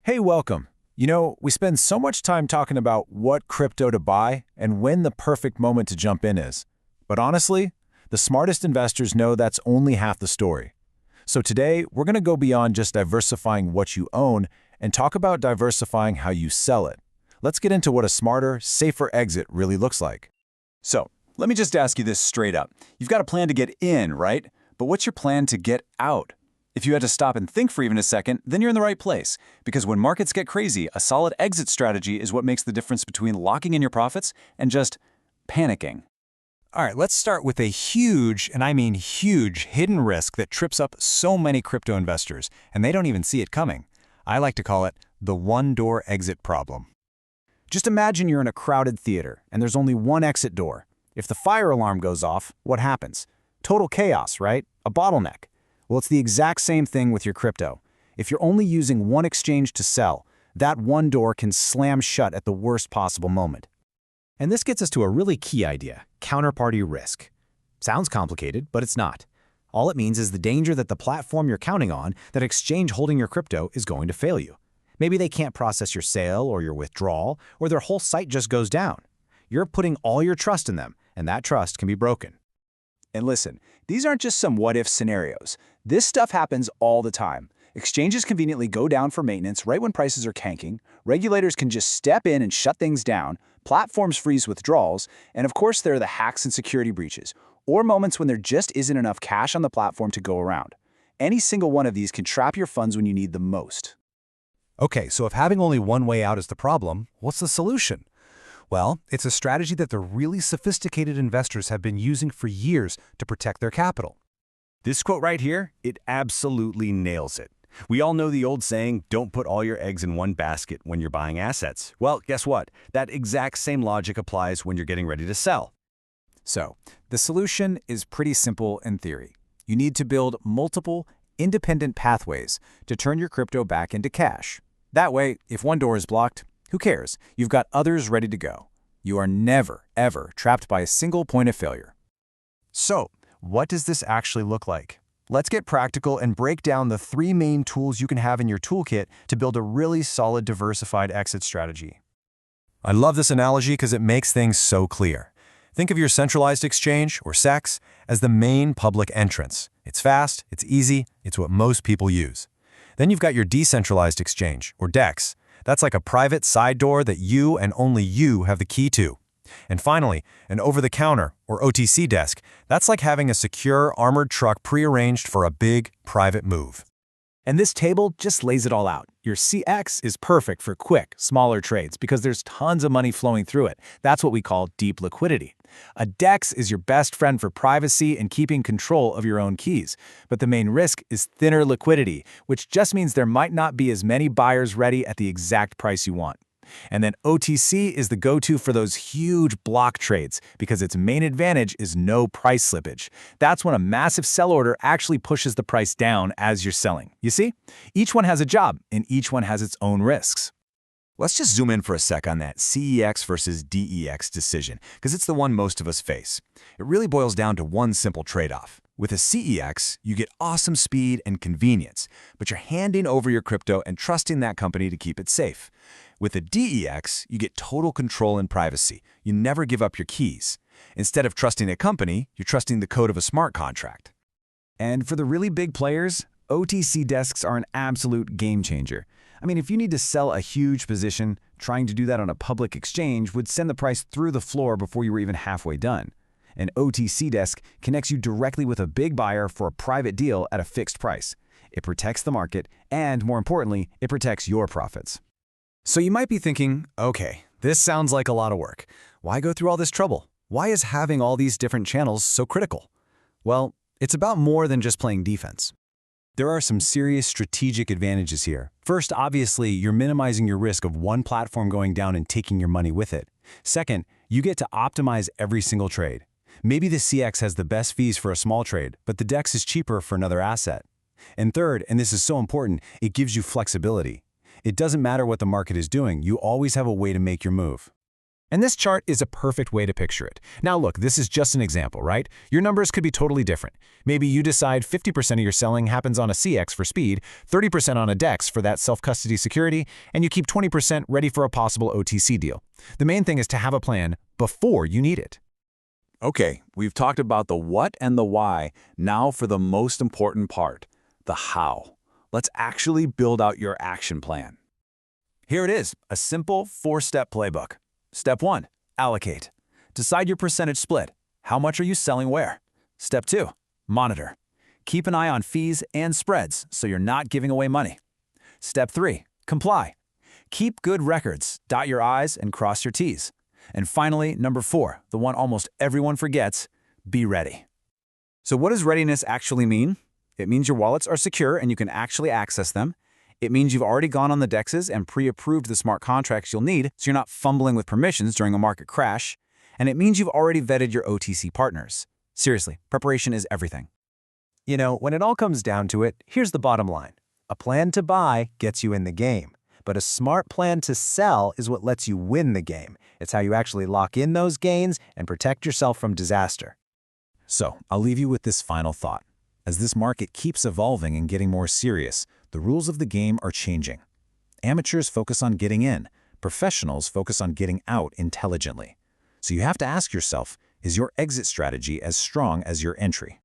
Hey, welcome. We spend so much time talking about what crypto to buy and when the perfect moment to jump in is. But honestly, the smartest investors know that's only half the story. So today, we're going to go beyond just diversifying what you own and talk about diversifying how you sell it. Let's get into what a smarter, safer exit really looks like. So, let me just ask you this straight up. You've got a plan to get in, right? But what's your plan to get out? If you had to stop and think for even a second, then you're in the right place. Because when markets get crazy, a solid exit strategy is what makes the difference between locking in your profits and just panicking. All right, let's start with a huge, and I mean huge, hidden risk that trips up so many crypto investors, and they don't even see it coming. I like to call it the one-door exit problem. Just imagine you're in a crowded theater and there's only one exit door. If the fire alarm goes off, what happens? Total chaos, right? A bottleneck. Well, it's the exact same thing with your crypto. If you're only using one exchange to sell, that one door can slam shut at the worst possible moment. And this gets us to a really key idea, counterparty risk. Sounds complicated, but it's not. All it means is the danger that the platform you're counting on, that exchange holding your crypto, is going to fail you. Maybe they can't process your sale or your withdrawal, or their whole site just goes down. You're putting all your trust in them, and that trust can be broken. And listen, these aren't just some what-if scenarios. This stuff happens all the time. Exchanges conveniently go down for maintenance right when prices are tanking, regulators can just step in and shut things down, platforms freeze withdrawals, and of course there are the hacks and security breaches, or moments when there just isn't enough cash on the platform to go around. Any single one of these can trap your funds when you need them most. Okay, so if having only one way out is the problem, what's the solution? Well, it's a strategy that the really sophisticated investors have been using for years to protect their capital. This quote right here, it absolutely nails it. We all know the old saying, don't put all your eggs in one basket when you're buying assets. Well, guess what? That exact same logic applies when you're getting ready to sell. So, the solution is pretty simple in theory. You need to build multiple, independent pathways to turn your crypto back into cash. That way, if one door is blocked, who cares? You've got others ready to go. You are never, ever trapped by a single point of failure. So, what does this actually look like? Let's get practical and break down the three main tools you can have in your toolkit to build a really solid diversified exit strategy. I love this analogy because it makes things so clear. Think of your centralized exchange, or CEX, as the main public entrance. It's fast, it's easy, it's what most people use. Then you've got your decentralized exchange, or DEX. That's like a private side door that you and only you have the key to. And finally, an over-the-counter, or OTC desk. That's like having a secure armored truck pre-arranged for a big, private move. And this table just lays it all out. Your CX is perfect for quick, smaller trades because there's tons of money flowing through it. That's what we call deep liquidity. A DEX is your best friend for privacy and keeping control of your own keys. But the main risk is thinner liquidity, which just means there might not be as many buyers ready at the exact price you want. And then OTC is the go-to for those huge block trades because its main advantage is no price slippage. That's when a massive sell order actually pushes the price down as you're selling. You see? Each one has a job, and each one has its own risks. Let's just zoom in for a sec on that CEX versus DEX decision, because it's the one most of us face. It really boils down to one simple trade-off. With a CEX, you get awesome speed and convenience, but you're handing over your crypto and trusting that company to keep it safe. With a DEX, you get total control and privacy. You never give up your keys. Instead of trusting a company, you're trusting the code of a smart contract. And for the really big players, OTC desks are an absolute game changer. I mean, if you need to sell a huge position, trying to do that on a public exchange would send the price through the floor before you were even halfway done. An OTC desk connects you directly with a big buyer for a private deal at a fixed price. It protects the market, and more importantly, it protects your profits. So you might be thinking, okay, this sounds like a lot of work. Why go through all this trouble? Why is having all these different channels so critical? Well, it's about more than just playing defense. There are some serious strategic advantages here. First, obviously, you're minimizing your risk of one platform going down and taking your money with it. Second, you get to optimize every single trade. Maybe the CX has the best fees for a small trade, but the DEX is cheaper for another asset. And third, and this is so important, it gives you flexibility. It doesn't matter what the market is doing, you always have a way to make your move. And this chart is a perfect way to picture it. Now look, this is just an example, right? Your numbers could be totally different. Maybe you decide 50% of your selling happens on a CX for speed, 30% on a DEX for that self-custody security, and you keep 20% ready for a possible OTC deal. The main thing is to have a plan before you need it. Okay, we've talked about the what and the why. Now for the most important part, the how. Let's actually build out your action plan. Here it is, a simple 4-step playbook. Step 1, allocate. Decide your percentage split. How much are you selling where? Step 2, monitor. Keep an eye on fees and spreads so you're not giving away money. Step 3, comply. Keep good records, dot your I's and cross your T's. And finally, number 4, the one almost everyone forgets, be ready. So what does readiness actually mean? It means your wallets are secure and you can actually access them. It means you've already gone on the DEXs and pre-approved the smart contracts you'll need so you're not fumbling with permissions during a market crash. And it means you've already vetted your OTC partners. Seriously, preparation is everything. You know, when it all comes down to it, here's the bottom line. A plan to buy gets you in the game, but a smart plan to sell is what lets you win the game. It's how you actually lock in those gains and protect yourself from disaster. So, I'll leave you with this final thought. As this market keeps evolving and getting more serious, the rules of the game are changing. Amateurs focus on getting in. Professionals focus on getting out intelligently. So you have to ask yourself, is your exit strategy as strong as your entry?